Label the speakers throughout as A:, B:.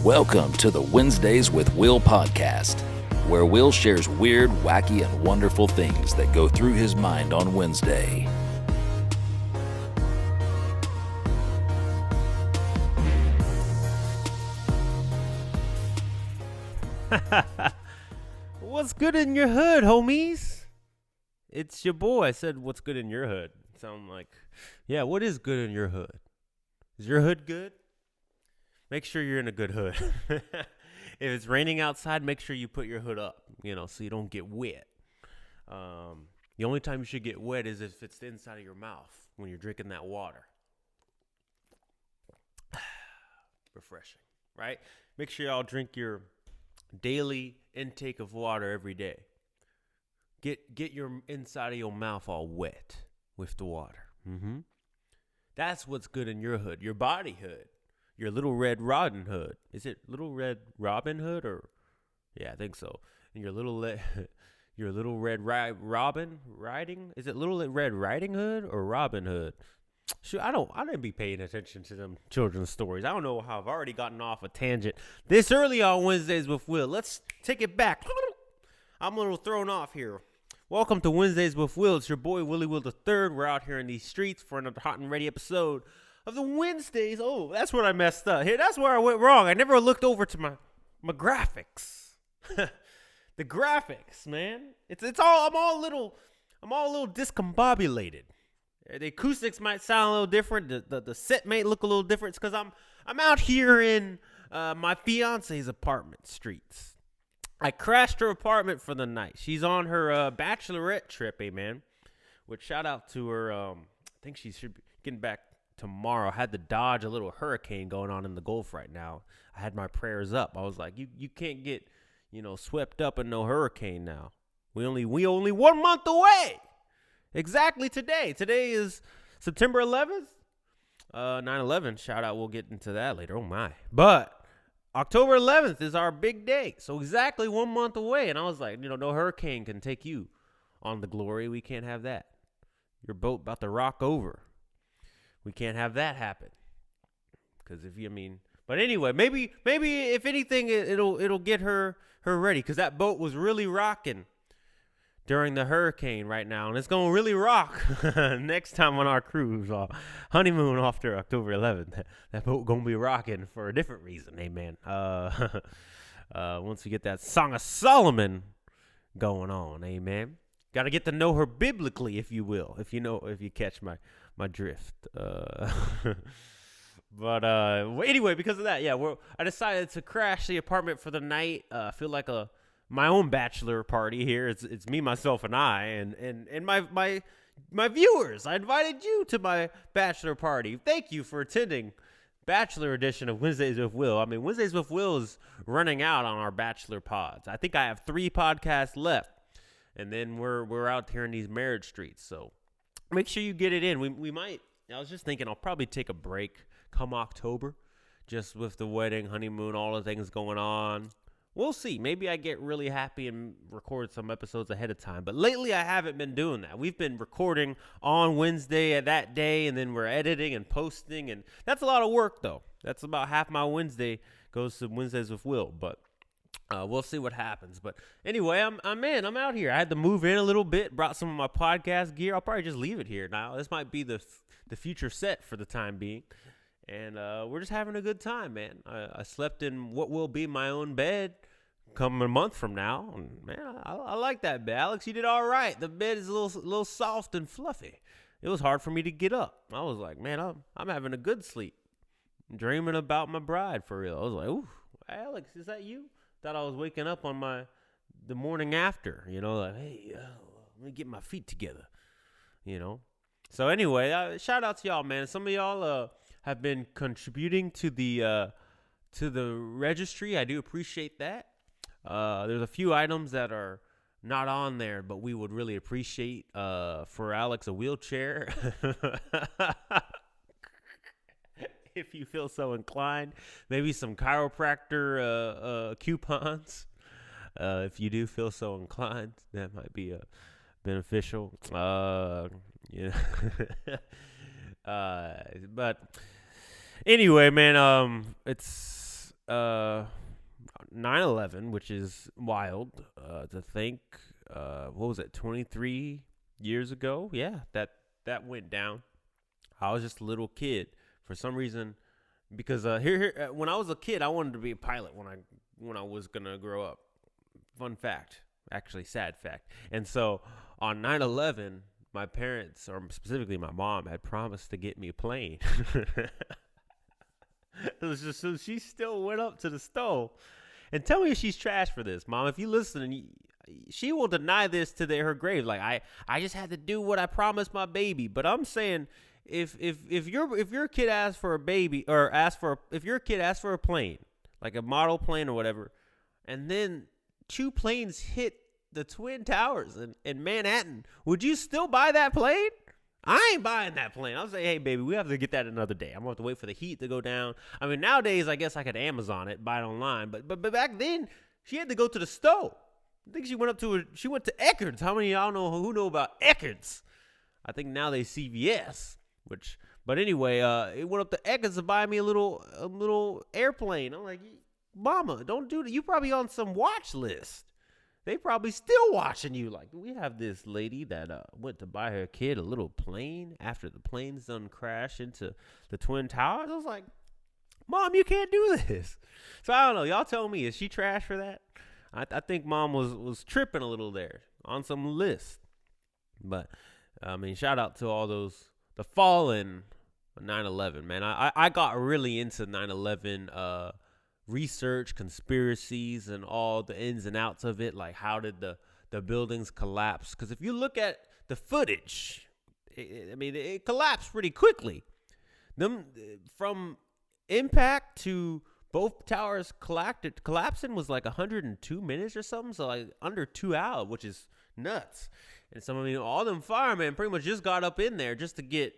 A: Welcome to the Wednesdays with Will podcast, where Will shares weird, wacky, and wonderful things that go through his mind on Wednesday.
B: What's good in your hood, homies? It's your boy. I said, what's good in your hood? Sound like, yeah, what is good in your hood? Is your hood good? Make sure you're in a good hood. If it's raining outside, make sure you put your hood up, so you don't get wet. The only time you should get wet is if it's the inside of your mouth when you're drinking that water. Refreshing, right? Make sure y'all drink your daily intake of water every day. Get your inside of your mouth all wet with the water. That's what's good in your hood, your body hood. Your Little Red Robin Hood. Is it Little Red Robin Hood or? Yeah, I think so. And your Little Red Robin Riding? Is it Little Red Riding Hood or Robin Hood? Shoot, I didn't be paying attention to them children's stories. I don't know how I've already gotten off a tangent this early on Wednesdays with Will. Let's take it back. I'm a little thrown off here. Welcome to Wednesdays with Will. It's your boy Willie Will III. We're out here in these streets for another hot and ready episode of the Wednesdays. Oh, that's what I messed up. Here, that's where I went wrong. I never looked over to my graphics. The graphics, man. It's all I'm all a little discombobulated. The acoustics might sound a little different. The set may look a little different because I'm out here in my fiance's apartment streets. I crashed her apartment for the night. She's on her bachelorette trip, man. Which shout out to her. I think she should be getting back tomorrow. I had to dodge a little hurricane going on in the Gulf right now. I had my prayers up. I was like, you can't get, swept up in no hurricane now. We only 1 month away. Exactly today. Today is September 11th. 9/11. Shout out. We'll get into that later. Oh my. But October 11th is our big day. So exactly 1 month away. And I was like, no hurricane can take you on the glory. We can't have that. Your boat about to rock over. We can't have that happen. But anyway, maybe if anything, it'll get her ready. Because that boat was really rocking during the hurricane right now. And it's going to really rock next time on our cruise, honeymoon after October 11th. That boat going to be rocking for a different reason. Amen. Once we get that Song of Solomon going on. Amen. Got to get to know her biblically, if you will. If you catch my drift. But anyway, because of that, I decided to crash the apartment for the night. I feel like my own bachelor party here. It's me, myself, and I, and my viewers. I invited you to my bachelor party. Thank you for attending Bachelor edition of Wednesdays with Will. I mean, Wednesdays with Will is running out on our bachelor pods. I think I have 3 podcasts left, and then we're out here in these marriage streets. So make sure you get it in. We might. I was just thinking I'll probably take a break come October, just with the wedding, honeymoon, all the things going on. We'll see. Maybe I get really happy and record some episodes ahead of time. But lately, I haven't been doing that. We've been recording on Wednesday at that day, and then we're editing and posting. And that's a lot of work, though. That's about half my Wednesday goes to Wednesdays with Will. But we'll see what happens. But anyway, I'm in. I'm out here. I had to move in a little bit, brought some of my podcast gear. I'll probably just leave it here now. This might be the future set for the time being. And we're just having a good time, man. I slept in what will be my own bed come a month from now. And, man, I like that bed. Alex, you did all right. The bed is a little soft and fluffy. It was hard for me to get up. I was like, man, I'm having a good sleep. Dreaming about my bride for real. I was like, ooh, Alex, is that you? Thought I was waking up on the morning after. Like, hey, let me get my feet together. So anyway, shout out to y'all, man. Some of y'all have been contributing to the registry. I do appreciate that. There's a few items that are not on there, but we would really appreciate for Alex a wheelchair. If you feel so inclined, maybe some chiropractor coupons. If you do feel so inclined, that might be beneficial. But anyway, man, it's 9/11, which is wild to think. What was it, 23 years ago? Yeah, that went down. I was just a little kid for some reason, because when I was a kid, I wanted to be a pilot when I was gonna grow up. Fun fact, actually sad fact. And so on 9/11, my parents, or specifically my mom, had promised to get me a plane. It was just, so she still went up to the stove. And tell me if she's trash for this, Mom. If you listen, she will deny this to her grave. Like, I just had to do what I promised my baby. But I'm saying, if your kid asks for a baby, or if your kid asks for a plane, like a model plane or whatever, and then 2 planes hit the Twin Towers in Manhattan, would you still buy that plane? I ain't buying that plane. I'll say, hey, baby, we have to get that another day. I'm going to have to wait for the heat to go down. I mean, nowadays, I guess I could Amazon it, buy it online. But back then, she had to go to the stove. I think she went to Eckerd's. How many of y'all know who know about Eckerd's? I think now they CVS. But anyway, it went up to Eckerd's to buy me a little airplane. I'm like, Mama, don't do that. You probably on some watch list. They probably still watching you. Like, we have this lady that went to buy her kid a little plane after the plane's done crashed into the Twin Towers. I was like, Mom, you can't do this. So I don't know. Y'all tell me, is she trash for that? I think Mom was tripping a little there on some list. But, I mean, shout out to all the fallen 9/11, man. I got really into 9/11 research, conspiracies, and all the ins and outs of it. Like, how did the buildings collapse? Because if you look at the footage, it collapsed pretty quickly. From impact to both towers collapsing was like 102 minutes or something. So like under 2 hours, which is nuts. And all them firemen pretty much just got up in there just to get,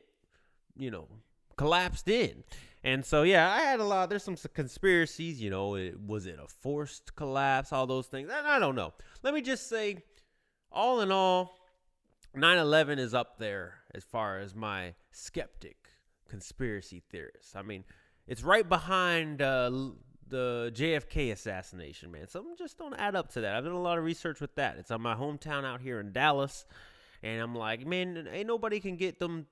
B: collapsed in. And so, yeah, I had there's some conspiracies, was it a forced collapse, all those things. I don't know. Let me just say, all in all, 9/11 is up there as far as my skeptic conspiracy theorist. I mean, it's right behind the JFK assassination, man. Something just don't add up to that. I've done a lot of research with that. It's on my hometown out here in Dallas. And I'm like, man, ain't nobody can get them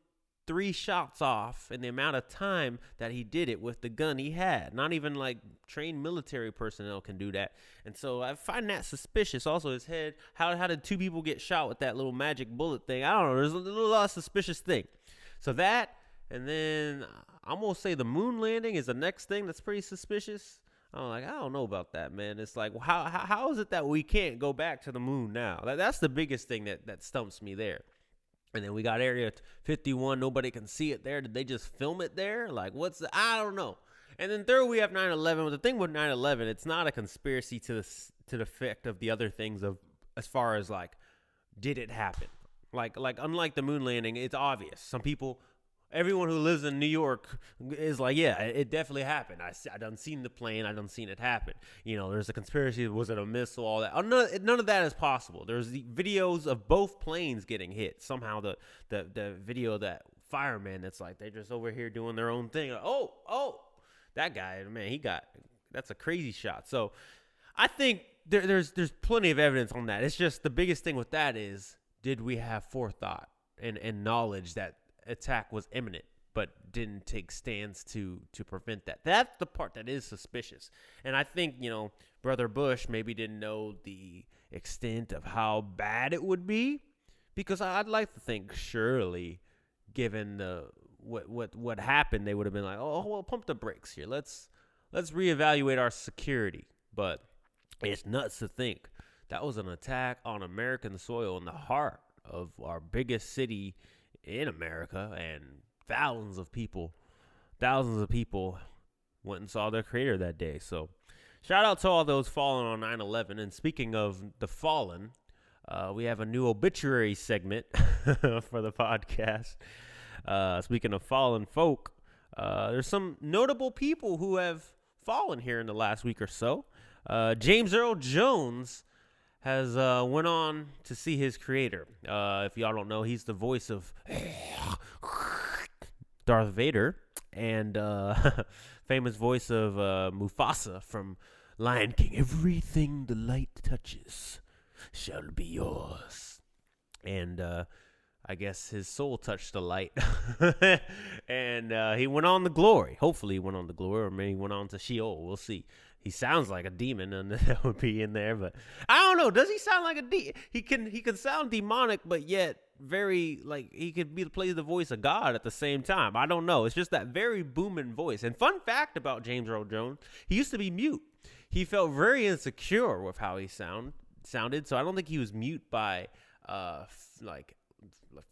B: 3 shots off in the amount of time that he did it with the gun he had. Not even like trained military personnel can do that. And so I find that suspicious. Also, his head, how did 2 people get shot with that little magic bullet thing? I don't know. There's a lot of suspicious thing. So that, and then I'm going to say the moon landing is the next thing that's pretty suspicious. I'm like, I don't know about that, man. It's like, how is it that we can't go back to the moon now? That's the biggest thing that stumps me there. And then we got Area 51. Nobody can see it there. Did they just film it there? Like, I don't know. And then third, we have 9/11. But the thing with 9/11, it's not a conspiracy to the effect of the other things as far as like, did it happen? Like unlike the moon landing, it's obvious. Some people, everyone who lives in New York is like, yeah, it definitely happened. I done seen the plane. I done seen it happen. There's a conspiracy. Was it a missile? All that. None of that is possible. There's the videos of both planes getting hit. Somehow the video of that fireman that's like, they're just over here doing their own thing. Oh, that guy, man, that's a crazy shot. So I think there's plenty of evidence on that. It's just the biggest thing with that is, did we have forethought and knowledge that attack was imminent, but didn't take stands to prevent that? That's the part that is suspicious. And I think, Brother Bush maybe didn't know the extent of how bad it would be, because I'd like to think surely, given what happened, they would have been like, oh, well, pump the brakes here. Let's reevaluate our security. But it's nuts to think that was an attack on American soil in the heart of our biggest city in America, and thousands of people went and saw their creator that day. So shout out to all those fallen on 9/11. And speaking of the fallen, we have a new obituary segment for the podcast. Speaking of fallen folk, there's some notable people who have fallen here in the last week or so. James Earl Jones has went on to see his creator. If y'all don't know, he's the voice of Darth Vader. and famous voice of Mufasa from Lion King. Everything the light touches shall be yours. And I guess his soul touched the light, and he went on to glory. Hopefully, he went on to glory, or maybe he went on to Sheol. We'll see. He sounds like a demon, and that would be in there. But I don't know. Does he sound like a demon? He can sound demonic, but yet very like he could play the voice of God at the same time. I don't know. It's just that very booming voice. And fun fact about James Earl Jones: he used to be mute. He felt very insecure with how he sounded. So I don't think he was mute by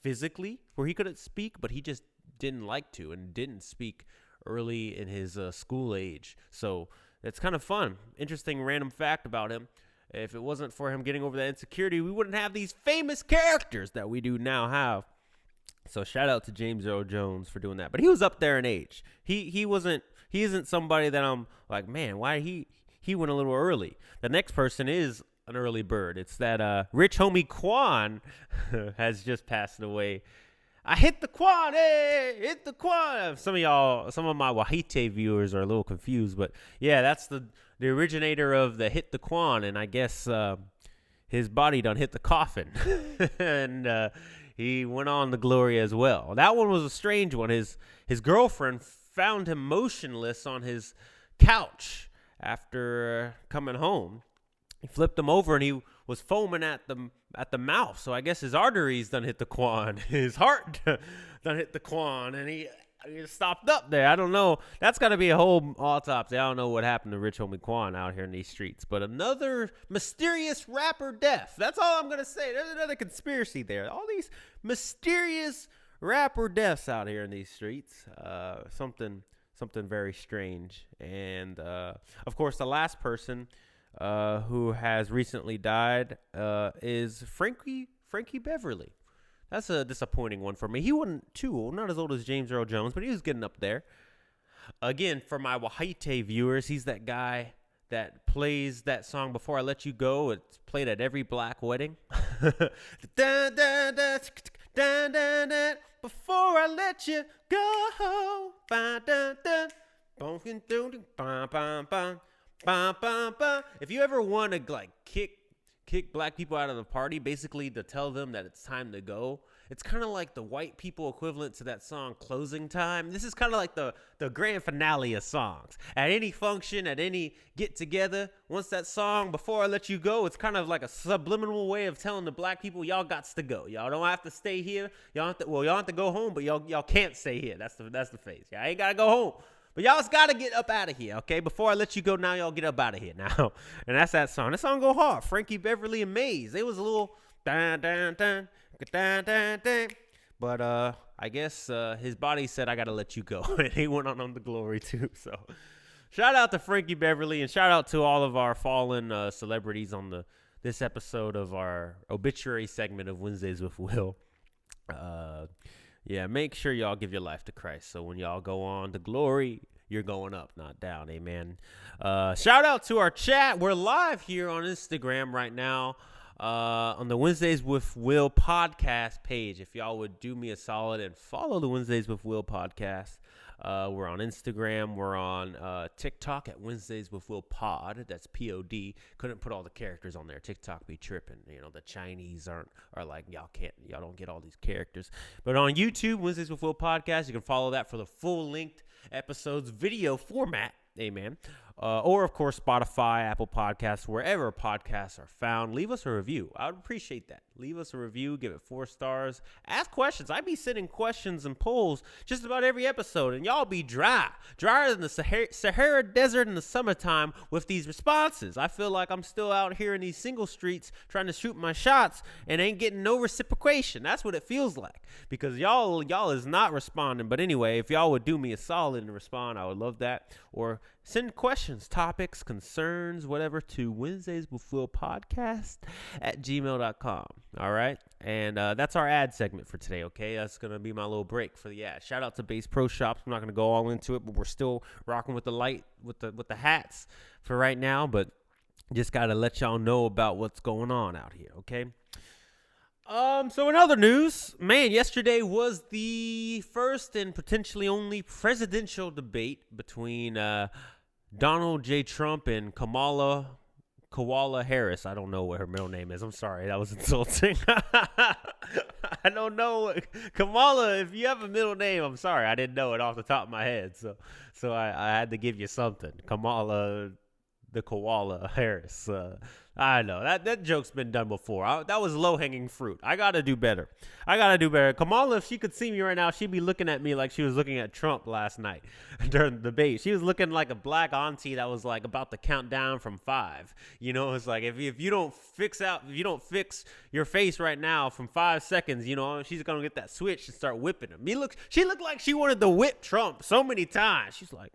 B: physically, where he couldn't speak, but he just didn't like to and didn't speak early in his school age. So it's kind of fun. Interesting random fact about him. If it wasn't for him getting over that insecurity, we wouldn't have these famous characters that we do now have. So shout out to James Earl Jones for doing that. But he was up there in age. He isn't somebody that I'm like, man, why he went a little early. The next person is an early bird. It's that Rich Homie Quan has just passed away. I hit the Quan, hey, hit the Quan. Some of my Wahite viewers are a little confused, but yeah, that's the originator of the hit the Quan, and I guess his body done hit the coffin, and he went on to glory as well. That one was a strange one. His girlfriend found him motionless on his couch after coming home. He flipped him over, and he was foaming at the mouth. So I guess his arteries done hit the Quan. His heart done hit the Quan, and he stopped up there. I don't know. That's got to be a whole autopsy. I don't know what happened to Rich Homie Quan out here in these streets. But another mysterious rapper death. That's all I'm going to say. There's another conspiracy there. All these mysterious rapper deaths out here in these streets. Something very strange. And, of course, the last person who has recently died is Frankie Beverly. That's a disappointing one for me. He wasn't too old, not as old as James Earl Jones, but he was getting up there. Again, for my Wahite viewers, he's that guy that plays that song Before I Let You Go. It's played at every black wedding. Before I let you go. If you ever want to like kick black people out of the party, basically to tell them that it's time to go, it's kind of like the white people equivalent to that song Closing Time. This is kind of like the grand finale of songs. At any function, at any get together, once that song Before I Let You Go, it's kind of like a subliminal way of telling the black people, y'all gots to go. Y'all don't have to stay here. Y'all have to go home, but y'all can't stay here. That's the phase. Y'all ain't gotta go home. But y'all's got to get up out of here, okay? Before I let you go now, y'all get up out of here now. And that's that song. That song go hard. Frankie Beverly and Maze. It was a little dun, dun, dun, dun, dun, dun. But I guess his body said, I got to let you go. And he went on the glory too. So shout out to Frankie Beverly, and shout out to all of our fallen celebrities on this episode of our obituary segment of Wednesdays with Will. Yeah, make sure y'all give your life to Christ. So when y'all go on to glory, you're going up, not down. Amen. Shout out to our chat. We're live here on Instagram right now on the Wednesdays with Will podcast page. If y'all would do me a solid and follow the Wednesdays with Will podcast. We're on Instagram. We're on TikTok at Wednesdays with Will Pod. That's POD. Couldn't put all the characters on there. TikTok be tripping. You know, the Chinese are like, y'all don't get all these characters. But on YouTube, Wednesdays with Will Podcast, you can follow that for the full length episodes, video format. Amen. Or, of course, Spotify, Apple Podcasts, wherever podcasts are found. Leave us a review. I would appreciate that. Leave us a review. Give it 4 stars. Ask questions. I be sending questions and polls just about every episode, and y'all be drier than the Sahara Desert in the summertime with these responses. I feel like I'm still out here in these single streets trying to shoot my shots and ain't getting no reciprocation. That's what it feels like because y'all is not responding. But anyway, if y'all would do me a solid and respond, I would love that. Or send questions, topics, concerns, whatever to Wednesdays with Will podcast at gmail.com. All right. And that's our ad segment for today. Okay. That's going to be my little break for the ad. Shout out to Bass Pro Shops. I'm not going to go all into it, but we're still rocking with the light, with the hats for right now. But just got to let y'all know about what's going on out here. Okay. So in other news, man, yesterday was the first and potentially only presidential debate between Donald J. Trump and Kamala Harris. I don't know what her middle name is. I'm sorry, that was insulting. I don't know. Kamala, if you have a middle name, I'm sorry. I didn't know it off the top of my head. So I had to give you something. Kamala the Koala Harris. I know that joke's been done before. That was low-hanging fruit. I gotta do better. Kamala, if she could see me right now, she'd be looking at me like she was looking at Trump last night during the debate. She was looking like a black auntie that was like about to count down from 5. You know, it's like if you don't fix your face right now from 5 seconds, you know, she's gonna get that switch and start whipping him. She looked like she wanted to whip Trump so many times. She's like.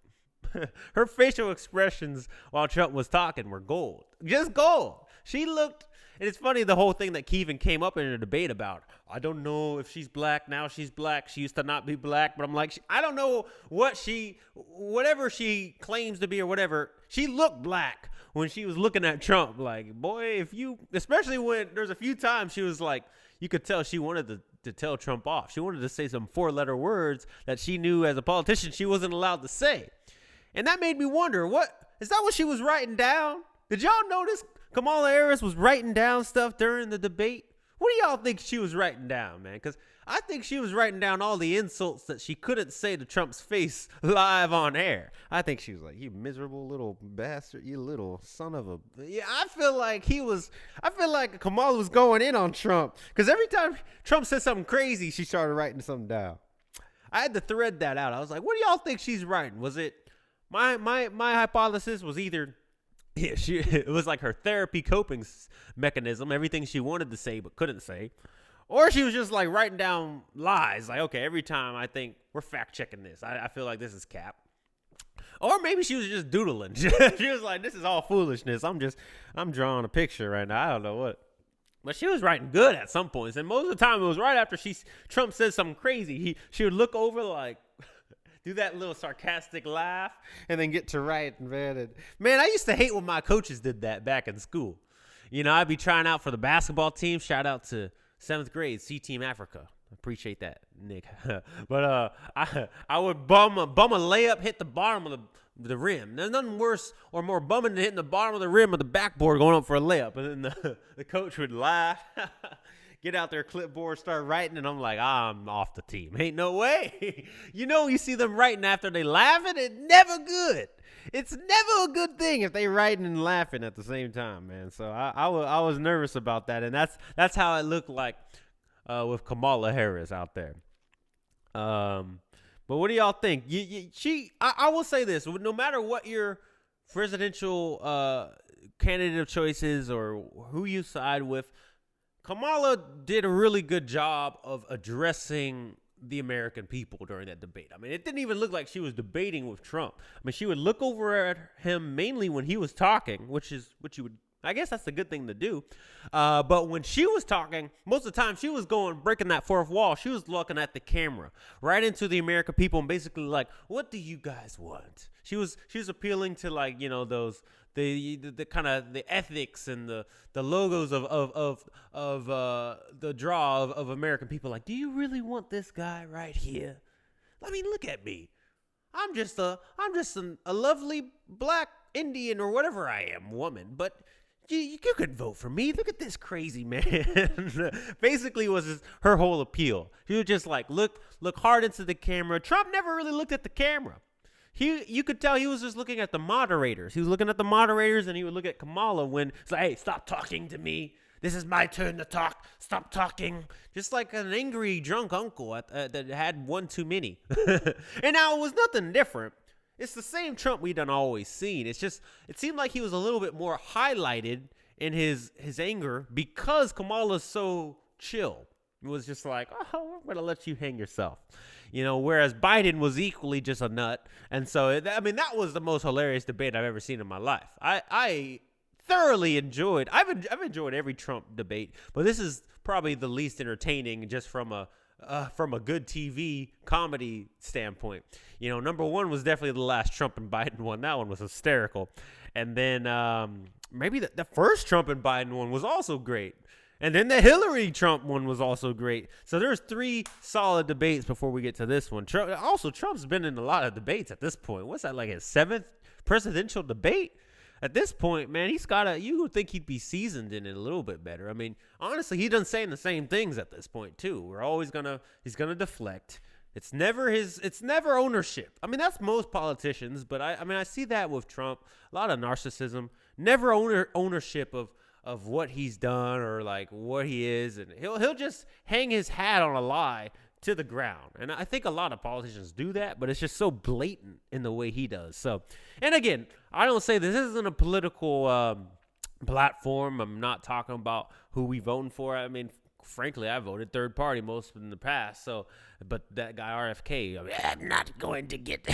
B: Her facial expressions while Trump was talking were gold. Just gold. She looked, and it's funny, the whole thing that Kevin came up in a debate about, I don't know if she's black, now she's black, she used to not be black, but I'm like, I don't know whatever she claims to be or whatever, she looked black when she was looking at Trump. Like, boy, especially when there's a few times she was like, you could tell she wanted to tell Trump off. She wanted to say some 4-letter words that she knew as a politician she wasn't allowed to say. And that made me wonder, is that what she was writing down? Did y'all notice Kamala Harris was writing down stuff during the debate? What do y'all think she was writing down, man? Because I think she was writing down all the insults that she couldn't say to Trump's face live on air. I think she was like, you miserable little bastard, you little son of a... Yeah, I feel like Kamala was going in on Trump. Because every time Trump said something crazy, she started writing something down. I had to thread that out. I was like, what do y'all think she's writing? Was it... My hypothesis was either it was like her therapy coping mechanism, everything she wanted to say but couldn't say, or she was just like writing down lies. Like, okay, every time I think we're fact checking this, I feel like this is cap. Or maybe she was just doodling. She was like, this is all foolishness. I'm drawing a picture right now. I don't know what. But she was writing good at some points, and most of the time it was right after Trump said something crazy. She would look over like. Do that little sarcastic laugh and then get to write. Man, I used to hate when my coaches did that back in school. You know, I'd be trying out for the basketball team. Shout out to 7th grade, C-Team Africa. Appreciate that, Nick. But I would bum a layup, hit the bottom of the rim. There's nothing worse or more bumming than hitting the bottom of the rim of the backboard going up for a layup. And then the coach would laugh. Get out their clipboard, start writing, and I'm like, I'm off the team. Ain't no way. You see them writing after they laughing, it's never good. It's never a good thing if they writing and laughing at the same time, man. So I was nervous about that, and that's how it looked like with Kamala Harris out there. But what do y'all think? I will say this: no matter what your presidential candidate of choice is or who you side with, Kamala did a really good job of addressing the American people during that debate. I mean, it didn't even look like she was debating with Trump. I mean, she would look over at him mainly when he was talking, which you would, I guess that's a good thing to do. But when she was talking, most of the time she was breaking that fourth wall. She was looking at the camera, right into the American people, and basically like, what do you guys want? She was appealing to, like, you know, those the kind of the ethics and the logos of the draw of American people. Like, do you really want this guy right here? I mean, look at me. I'm just a lovely black Indian or whatever I am, woman, but you could vote for me. Look at this crazy man. Basically was her whole appeal. She was just like, look hard into the camera. Trump never really looked at the camera. You could tell he was just looking at the moderators. He was looking at the moderators, and he would look at Kamala when it's like, hey, stop talking to me. This is my turn to talk. Stop talking. Just like an angry drunk uncle that had one too many. And now it was nothing different. It's the same Trump we done always seen. It's just, it seemed like he was a little bit more highlighted in his anger because Kamala's so chill. It was just like, oh, I'm going to let you hang yourself. You know, whereas Biden was equally just a nut. And so, that was the most hilarious debate I've ever seen in my life. I thoroughly enjoyed, I've enjoyed every Trump debate, but this is probably the least entertaining just from a good TV comedy standpoint. You know, number one was definitely the last Trump and Biden one. That one was hysterical. And then maybe the first Trump and Biden one was also great. And then the Hillary Trump one was also great. So there's 3 solid debates before we get to this one. Trump's been in a lot of debates at this point. What's that, like his 7th presidential debate? At this point, man, you would think he'd be seasoned in it a little bit better. I mean, honestly, he done saying the same things at this point too. He's gonna deflect. It's never ownership. I mean, that's most politicians, but I see that with Trump. A lot of narcissism, never ownership of what he's done or like what he is, and he'll just hang his hat on a lie to the ground. And I think a lot of politicians do that, but it's just so blatant in the way he does. So, and again, I don't say this isn't a political platform. I'm not talking about who we voting for. I mean, frankly, I voted third party most in the past. So, but that guy RFK, I mean, I'm not going to get.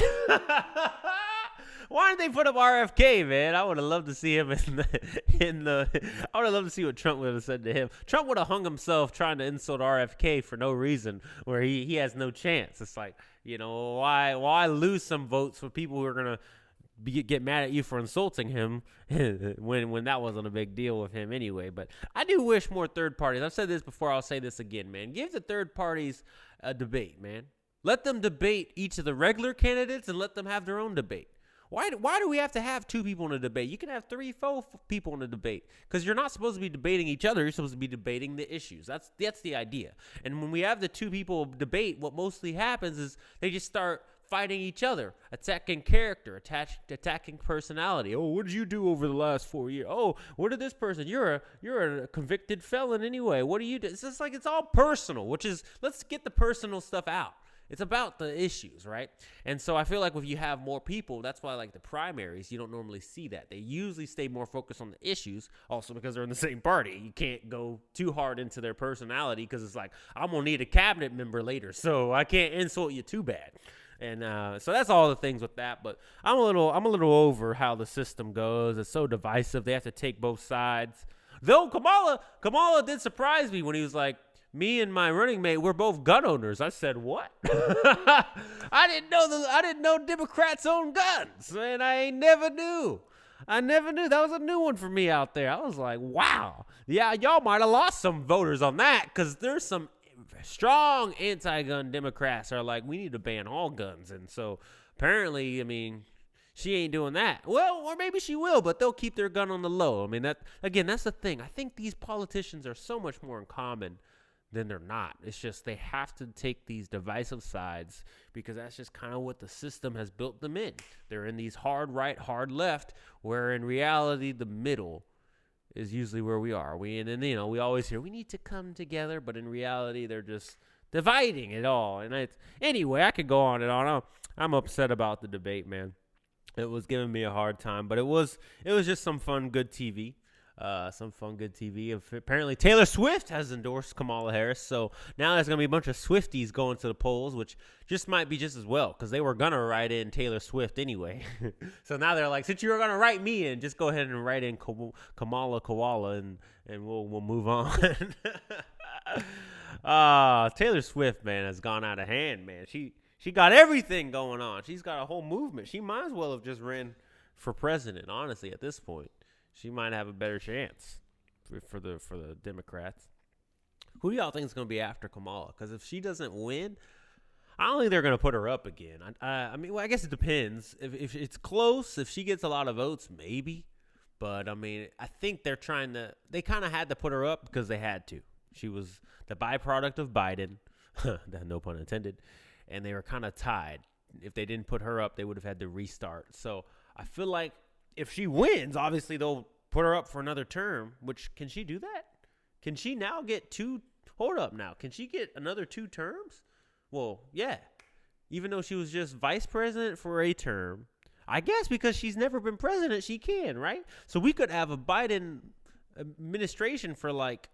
B: Why didn't they put up RFK, man? I would have loved to see him I would have loved to see what Trump would have said to him. Trump would have hung himself trying to insult RFK for no reason, where he has no chance. It's like, why lose some votes for people who are gonna get mad at you for insulting him when that wasn't a big deal with him anyway. But I do wish more third parties. I've said this before. I'll say this again, man. Give the third parties a debate, man. Let them debate each of the regular candidates and let them have their own debate. Why do we have to have 2 people in a debate? You can have 3, 4 people in a debate, because you're not supposed to be debating each other. You're supposed to be debating the issues. That's the idea. And when we have the 2 people debate, what mostly happens is they just start fighting each other, attacking character, attacking personality. Oh, what did you do over the last 4 years? Oh, what did this person? You're a convicted felon anyway. What do you do? It's just like it's all personal, let's get the personal stuff out. It's about the issues, right? And so I feel like if you have more people, that's why like the primaries, you don't normally see that. They usually stay more focused on the issues, also because they're in the same party. You can't go too hard into their personality, because it's like, I'm going to need a cabinet member later, so I can't insult you too bad. And so that's all the things with that. But I'm a little over how the system goes. It's so divisive. They have to take both sides. Though Kamala did surprise me when he was like, me and my running mate, we're both gun owners. I said, what? I didn't know Democrats own guns, man. I never knew. That was a new one for me out there. I was like, wow. Yeah, y'all might have lost some voters on that, because there's some strong anti-gun Democrats are like, we need to ban all guns. And so apparently, I mean, she ain't doing that. Well, or maybe she will, but they'll keep their gun on the low. I mean, that's the thing. I think these politicians are so much more in common than they're not. It's just they have to take these divisive sides, because that's just kind of what the system has built them in. They're in these hard right, hard left, where in reality the middle is usually where we are. We always hear we need to come together, but in reality they're just dividing it all. And anyway, I could go on and on. I'm upset about the debate, man. It was giving me a hard time, but it was just some fun, good TV. Apparently Taylor Swift has endorsed Kamala Harris, so now there's going to be a bunch of Swifties going to the polls, which just might be just as well, because they were going to write in Taylor Swift anyway. So now they're like, since you were going to write me in, just go ahead and write in Kamala Koala, and we'll move on. Taylor Swift, man, has gone out of hand, man. She got everything going on. She's got a whole movement. She might as well have just ran for president, honestly, at this point. She might have a better chance for the Democrats. Who do y'all think is going to be after Kamala? Because if she doesn't win, I don't think they're going to put her up again. I mean, I guess it depends. If it's close, if she gets a lot of votes, maybe. But, I mean, I think they kind of had to put her up because they had to. She was the byproduct of Biden, no pun intended, and they were kind of tied. If they didn't put her up, they would have had to restart. So I feel like if she wins, obviously they'll put her up for another term, which, can she do that? Can she now get 2? Hold up now. Can she get another 2 terms? Well, yeah. Even though she was just vice president for a term, I guess because she's never been president, she can, right? So we could have a Biden administration for like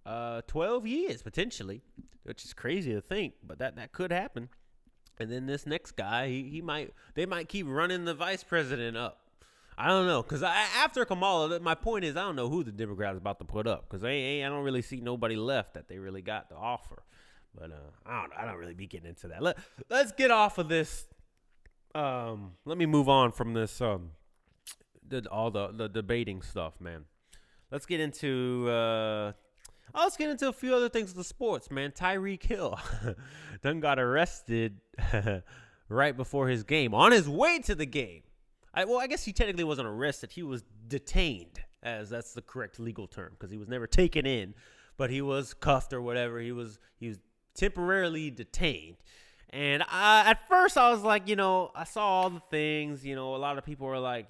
B: 12 years, potentially, which is crazy to think, but that could happen. And then this next guy, they might keep running the vice president up. I don't know, because after Kamala, my point is I don't know who the Democrats are about to put up, because I don't really see nobody left that they really got to offer. But I don't really be getting into that. Let's get off of this. Let me move on from this all the debating stuff, man. Let's get into Let's get into a few other things with the sports, man. Tyreek Hill done got arrested right before his game, on his way to the game. I guess he technically wasn't arrested. He was detained, as that's the correct legal term, because he was never taken in, but he was cuffed or whatever. He was temporarily detained. And at first I was like, I saw all the things. A lot of people were like,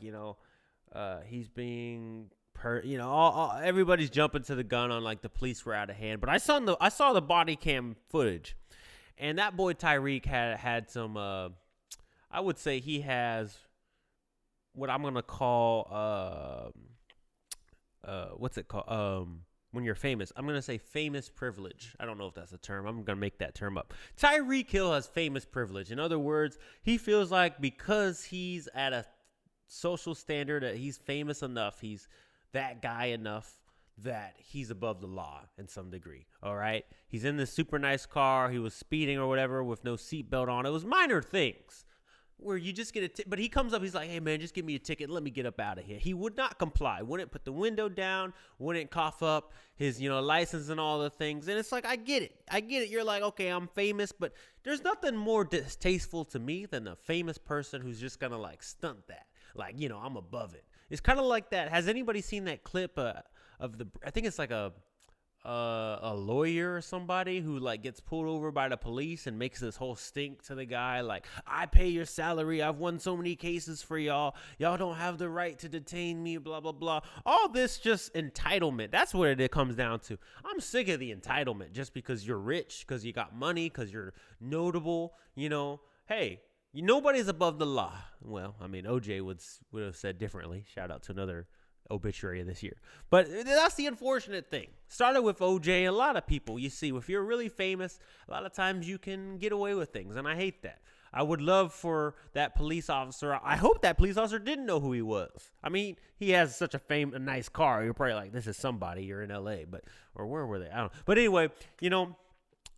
B: he's being everybody's jumping to the gun on like the police were out of hand. But I saw the body cam footage, and that boy Tyreek had some. I would say he has what I'm gonna call what's it called? When you're famous, I'm gonna say famous privilege. I don't know if that's a term. I'm gonna make that term up. Tyreek Hill has famous privilege. In other words, he feels like because he's at a social standard, that he's famous enough, he's that guy enough, that he's above the law in some degree. All right, he's in this super nice car. He was speeding or whatever with no seatbelt on. It was minor things where you just get but he comes up, he's like, hey man, just give me a ticket, let me get up out of here. He would not comply, wouldn't put the window down, wouldn't cough up his license and all the things. And it's like, I get it, you're like, okay, I'm famous, but there's nothing more distasteful to me than a famous person who's just gonna like stunt that, like, I'm above it. It's kind of like that. Has anybody seen that clip of I think it's like a lawyer or somebody who like gets pulled over by the police and makes this whole stink to the guy, like, I pay your salary, I've won so many cases for y'all don't have the right to detain me, blah blah blah. All this just entitlement. That's what it comes down to. I'm sick of the entitlement. Just because you're rich, because you got money, because you're notable, hey, nobody's above the law. Well, I mean, OJ would have said differently. Shout out to another obituary this year. But that's the unfortunate thing. Started with OJ. A lot of people, you see, if you're really famous, a lot of times you can get away with things, and I hate that. I would love for that police officer, I hope that police officer didn't know who he was. I mean, he has such a nice car. You're probably like, this is somebody, you're in LA, or where were they? I don't know. But anyway,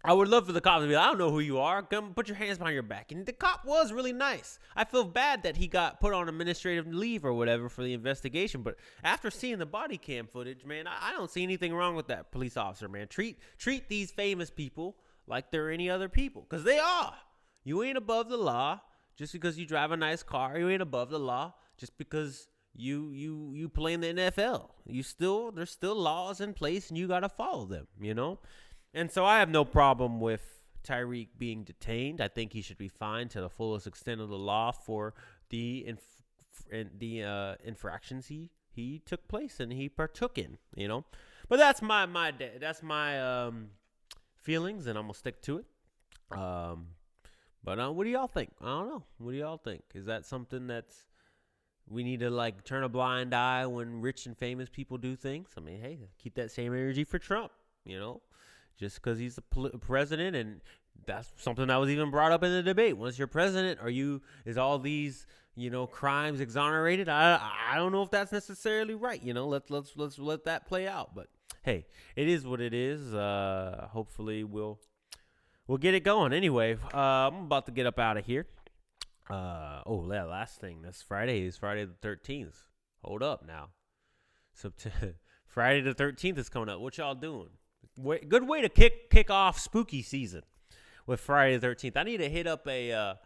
B: I would love for the cops to be like, I don't know who you are. Come put your hands behind your back. And the cop was really nice. I feel bad that he got put on administrative leave or whatever for the investigation. But after seeing the body cam footage, man, I don't see anything wrong with that police officer, man. Treat these famous people like they're any other people, because they are. You ain't above the law just because you drive a nice car. You ain't above the law just because you play in the NFL. There's still laws in place, and you got to follow them, And so I have no problem with Tyreek being detained. I think he should be fined to the fullest extent of the law for the infractions he took place and he partook in, But that's my feelings, and I'm gonna stick to it. But what do y'all think? I don't know. What do y'all think? Is that something that's we need to like turn a blind eye when rich and famous people do things? I mean, hey, keep that same energy for Trump, Just because he's the president, and that's something that was even brought up in the debate. Once you're president, is all these crimes exonerated? I don't know if that's necessarily right. Let's let that play out. But hey, it is what it is. Hopefully we'll get it going. Anyway, I'm about to get up out of here. That last thing. That's Friday. It's Friday the 13th. Hold up now. Friday the 13th is coming up. What y'all doing? Good way to kick off spooky season with Friday the 13th. I need to hit up a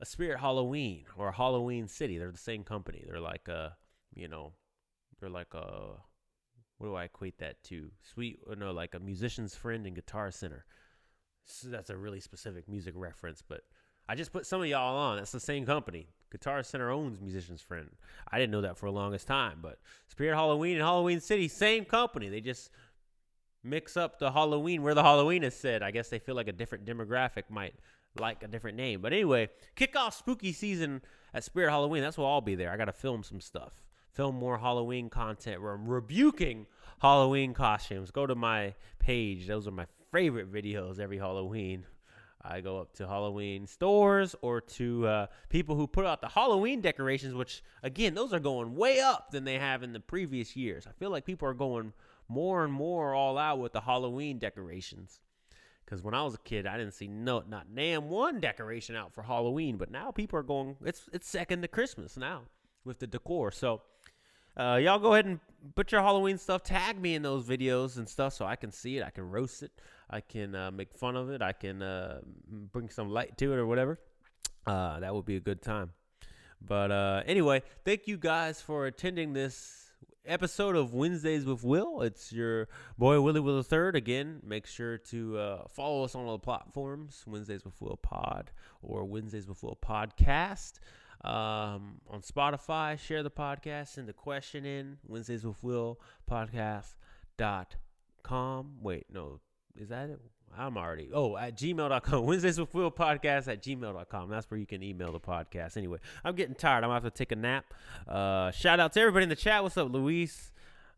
B: Spirit Halloween or a Halloween City. They're the same company. They're like what do I equate that to? Like a musician's friend and Guitar Center. So that's a really specific music reference, but I just put some of y'all on. That's the same company. Guitar Center owns Musician's Friend. I didn't know that for the longest time, but Spirit Halloween and Halloween City, same company. They just mix up the Halloween where the Halloween is said. I guess they feel like a different demographic might like a different name. But anyway, kick off spooky season at Spirit Halloween. That's where I'll be there. I got to film some stuff. Film more Halloween content where I'm rebuking Halloween costumes. Go to my page. Those are my favorite videos every Halloween. I go up to Halloween stores or to people who put out the Halloween decorations, which, again, those are going way up than they have in the previous years. I feel like people are going more and more all out with the Halloween decorations. Because when I was a kid, I didn't see not damn one decoration out for Halloween. But now people are going, it's second to Christmas now with the decor. So Y'all go ahead and put your Halloween stuff. Tag me in those videos and stuff so I can see it. I can roast it. I can make fun of it. I can bring some light to it or whatever. That would be a good time. But anyway, thank you guys for attending this episode of Wednesdays with Will. It's your boy Willie Will III. Again, make sure to follow us on all the platforms, Wednesdays with Will Pod or Wednesdays with Will Podcast. On Spotify, share the podcast, send the question in, Wednesdays with Will podcast.com. Wait, no, is that it? I'm already, at gmail.com. Wednesdays with Will podcast at gmail.com. That's where you can email the podcast. Anyway, I'm getting tired. I'm going to have to take a nap. Shout out to everybody in the chat. What's up, Luis?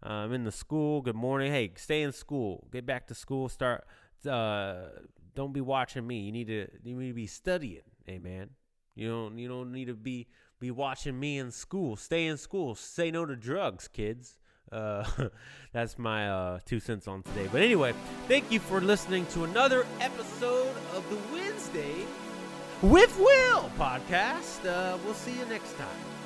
B: I'm in the school. Good morning. Hey, stay in school. Get back to school. Start. Don't be watching me. You need to be studying. Hey, man. You don't need to be watching me in school. Stay in school. Say no to drugs, kids. That's my 2 cents on today. But anyway, thank you for listening to another episode of the Wednesday with Will podcast. We'll see you next time.